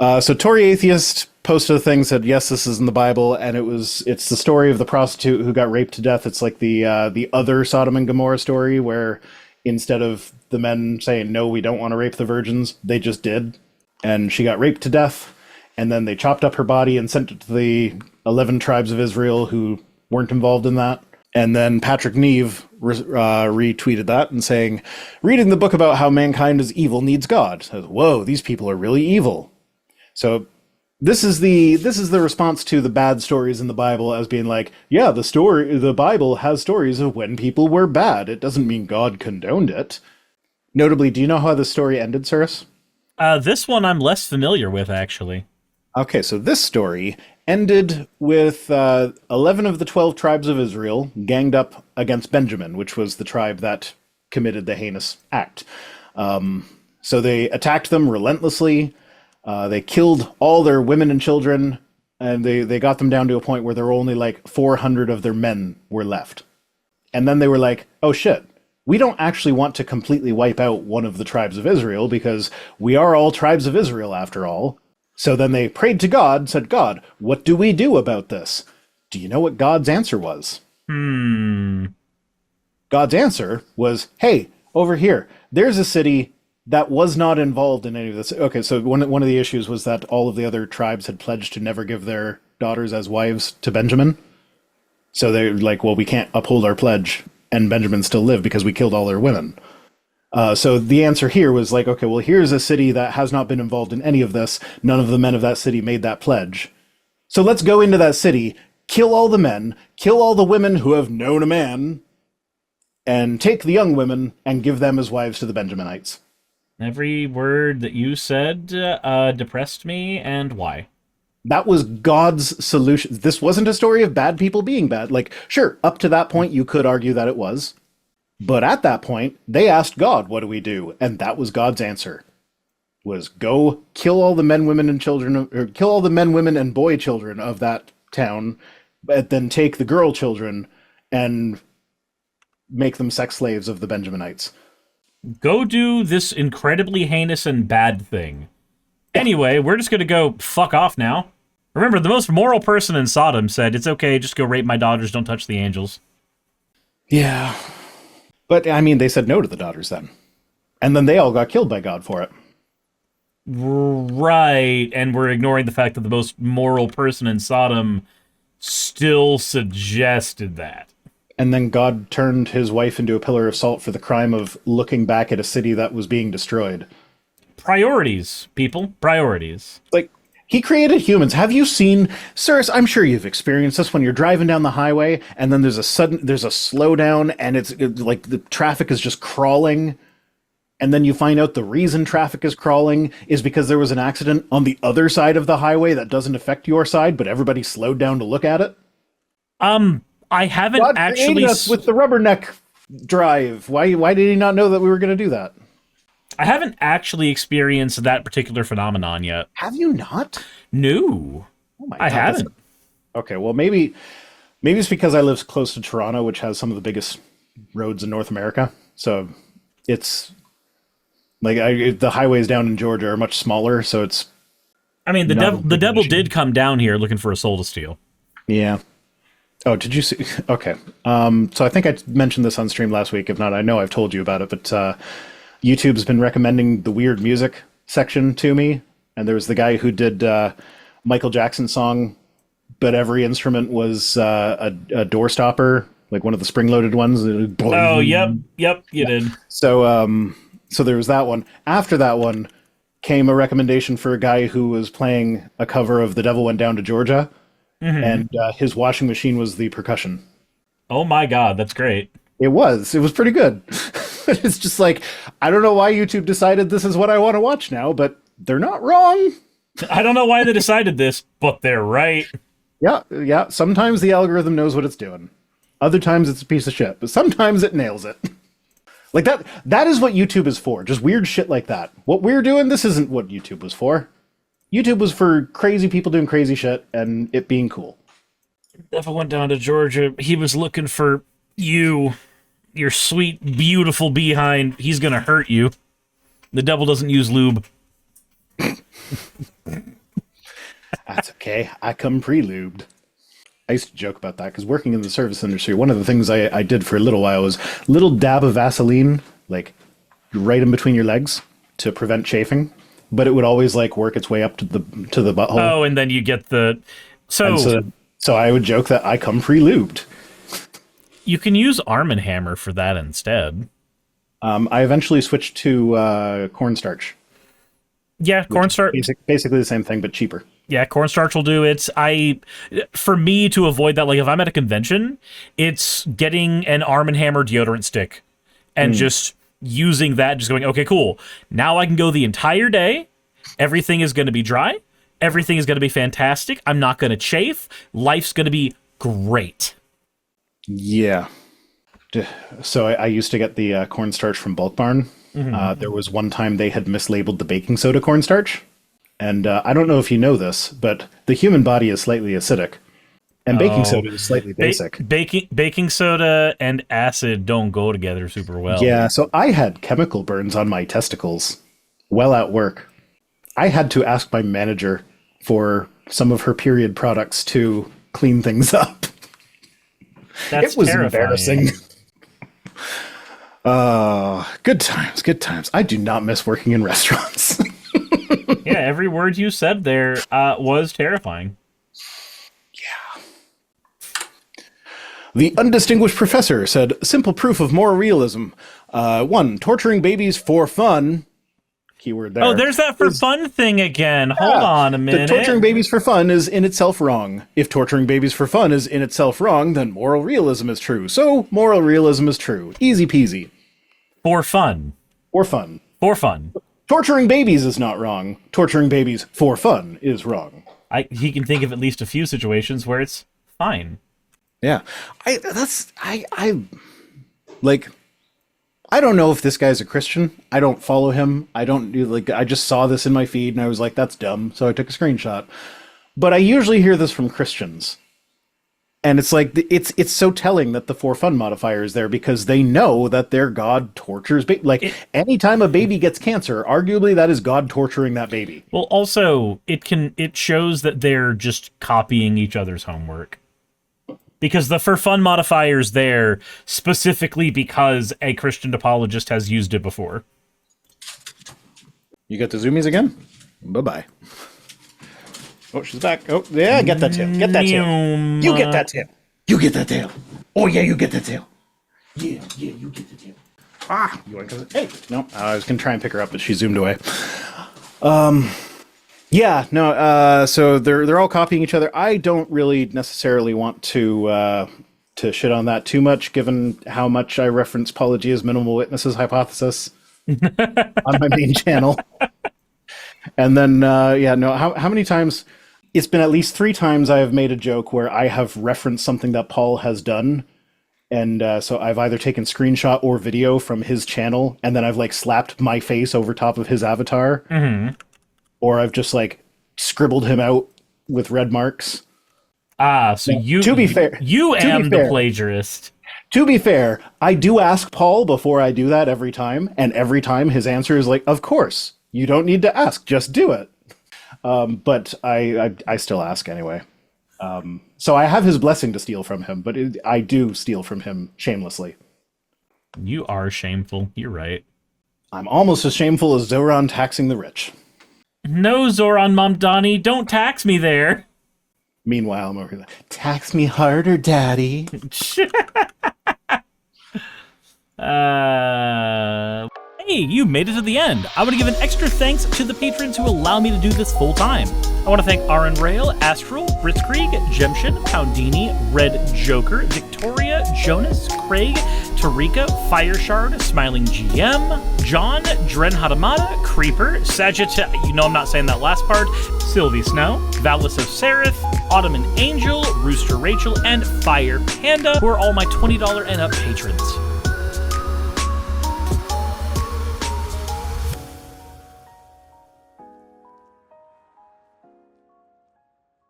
So Tory Atheist posted a thing, said, yes, this is in the Bible, and it's the story of the prostitute who got raped to death. It's like the other Sodom and Gomorrah story, where instead of the men saying, no, we don't want to rape the virgins, they just did. And she got raped to death, and then they chopped up her body and sent it to the 11 tribes of Israel who weren't involved in that. And then Patrick Neve retweeted that and saying, reading the book about how mankind is evil needs God. Says, whoa, these people are really evil. So this is the response to the bad stories in the Bible as being like, yeah, the Bible has stories of when people were bad. It doesn't mean God condoned it. Notably, do you know how the story ended, Cyrus? This one I'm less familiar with, actually. Okay, so this story ended with 11 of the 12 tribes of Israel ganged up against Benjamin, which was the tribe that committed the heinous act. So they attacked them relentlessly. They killed all their women and children, and they got them down to a point where there were only like 400 of their men were left. And then they were like, oh shit, we don't actually want to completely wipe out one of the tribes of Israel because we are all tribes of Israel after all. So then they prayed to God, said, God, what do we do about this? Do you know what God's answer was? God's answer was, hey, over here, there's a city that was not involved in any of this. Okay, so one of the issues was that all of the other tribes had pledged to never give their daughters as wives to Benjamin. So they're like, well, we can't uphold our pledge and Benjamin still live because we killed all their women. So the answer here was like, okay, well, here's a city that has not been involved in any of this. None of the men of that city made that pledge. So let's go into that city, kill all the men, kill all the women who have known a man, and take the young women and give them as wives to the Benjaminites. Every word that you said depressed me, and why? That was God's solution. This wasn't a story of bad people being bad. Like, sure, up to that point, you could argue that it was. But at that point, they asked God, what do we do? And that was God's answer. Was go kill all the men, women, and children, or kill all the men, women, and boy children of that town, but then take the girl children and make them sex slaves of the Benjaminites. Go do this incredibly heinous and bad thing. Anyway, we're just gonna go fuck off now. Remember, the most moral person in Sodom said, it's okay, just go rape my daughters, don't touch the angels. Yeah. But, I mean, they said no to the daughters then. And then they all got killed by God for it. Right, and we're ignoring the fact that the most moral person in Sodom still suggested that. And then God turned his wife into a pillar of salt for the crime of looking back at a city that was being destroyed. Priorities, people. Priorities. Like, he created humans. Have you seen, Cyrus, I'm sure you've experienced this when you're driving down the highway and then there's a slowdown and it's like the traffic is just crawling. And then you find out the reason traffic is crawling is because there was an accident on the other side of the highway that doesn't affect your side, but everybody slowed down to look at it. I haven't God actually... us with the rubberneck drive. Why did he not know that we were going to do that? I haven't actually experienced that particular phenomenon yet. Have you not? No. Oh my I God, haven't. Okay, well, maybe it's because I live close to Toronto, which has some of the biggest roads in North America. So it's like the highways down in Georgia are much smaller, so it's... I mean, the devil did come down here looking for a soul to steal. Yeah. Oh, did you see? Okay. So I think I mentioned this on stream last week. If not, I know I've told you about it, but YouTube's been recommending the weird music section to me. And there was the guy who did Michael Jackson's song, but every instrument was a door stopper, like one of the spring-loaded ones. Oh, yep, you did. So there was that one. After that one came a recommendation for a guy who was playing a cover of The Devil Went Down to Georgia. Mm-hmm. And his washing machine was the percussion. Oh my God, that's great. It was pretty good. It's just like, I don't know why YouTube decided this is what I want to watch now, but they're not wrong. I don't know why they decided this, but they're right. Yeah. Sometimes the algorithm knows what it's doing. Other times it's a piece of shit, but sometimes it nails it. Like that is what YouTube is for. Just weird shit like that. What we're doing, this isn't what YouTube was for. YouTube was for crazy people doing crazy shit and it being cool. Devil went down to Georgia. He was looking for you, your sweet, beautiful behind. He's gonna hurt you. The devil doesn't use lube. okay, I come pre-lubed. I used to joke about that because working in the service industry, one of the things I did for a little while was a little dab of Vaseline, like right in between your legs to prevent chafing, but it would always like work its way up to the butthole. Oh, and then you get the so I would joke that I come pre-lubed. You can use Arm & Hammer for that instead. I eventually switched to cornstarch. Yeah, cornstarch. Basically the same thing, but cheaper. Yeah, cornstarch will do it. For me to avoid that, like if I'm at a convention, it's getting an Arm & Hammer deodorant stick and just using that, just going, okay, cool. Now I can go the entire day. Everything is going to be dry. Everything is going to be fantastic. I'm not going to chafe. Life's going to be great. Yeah. So I used to get the cornstarch from Bulk Barn. There was one time they had mislabeled the baking soda cornstarch. And I don't know if you know this, but the human body is slightly acidic. And baking soda is slightly basic. Baking soda and acid don't go together super well. Yeah, so I had chemical burns on my testicles while at work. I had to ask my manager for some of her period products to clean things up. That's it was terrifying. Embarrassing. Good times, good times. I do not miss working in restaurants. Yeah, every word you said there was terrifying. Yeah. The undistinguished professor said, simple proof of moral realism. 1, torturing babies for fun. Keyword there. Oh, there's that for fun thing again. Hold on a minute. Torturing babies for fun is in itself wrong. If torturing babies for fun is in itself wrong, then moral realism is true. So, moral realism is true. Easy peasy. For fun. For fun. For fun. Torturing babies is not wrong. Torturing babies for fun is wrong. He can think of at least a few situations where it's fine. Yeah. I don't know if this guy's a Christian. I don't follow him. I just saw this in my feed and I was like, that's dumb. So I took a screenshot. But I usually hear this from Christians. And it's like, it's so telling that the for fun modifier is there because they know that their God tortures anytime a baby gets cancer, arguably that is God torturing that baby. Well, also it shows that they're just copying each other's homework. Because the for fun modifier is there specifically because a Christian apologist has used it before. You got the zoomies again? Bye-bye. Oh, she's back. Oh, yeah, get that tail. Get that tail. You get that tail. You get that tail. Oh, yeah, you get that tail. Yeah, you get the tail. Ah, you want to... Hey, no, I was going to try and pick her up, but she zoomed away. Yeah, no, so they're all copying each other. I don't really necessarily want to shit on that too much, given how much I reference Pelagia's minimal witnesses hypothesis on my main channel. And then, how many times... It's been at least 3 times I have made a joke where I have referenced something that Paul has done. And so I've either taken screenshot or video from his channel, and then I've slapped my face over top of his avatar. Mm-hmm. Or I've just scribbled him out with red marks. Ah, so to be fair, you am the plagiarist. To be fair, I do ask Paul before I do that every time, and every time his answer is of course, you don't need to ask, just do it. But I still ask anyway. So I have his blessing to steal from him, but I do steal from him shamelessly. You are shameful. You're right. I'm almost as shameful as Zoran taxing the rich. No, Zoran Mamdani, don't tax me there. Meanwhile, I'm over there. Tax me harder, daddy. Hey, you made it to the end. I want to give an extra thanks to the patrons who allow me to do this full time. I want to thank Aaron Rail, Astral, Britzkrieg, Jemshin, Poundini, Red Joker, Victoria, Jonas, Craig, Tarika, Fireshard, Smiling GM, John, Dren Hadamada, Creeper, Sagitta, I'm not saying that last part, Sylvie Snow, Valis of Seraph, Ottoman Angel, Rooster Rachel, and Fire Panda, who are all my $20 and up patrons.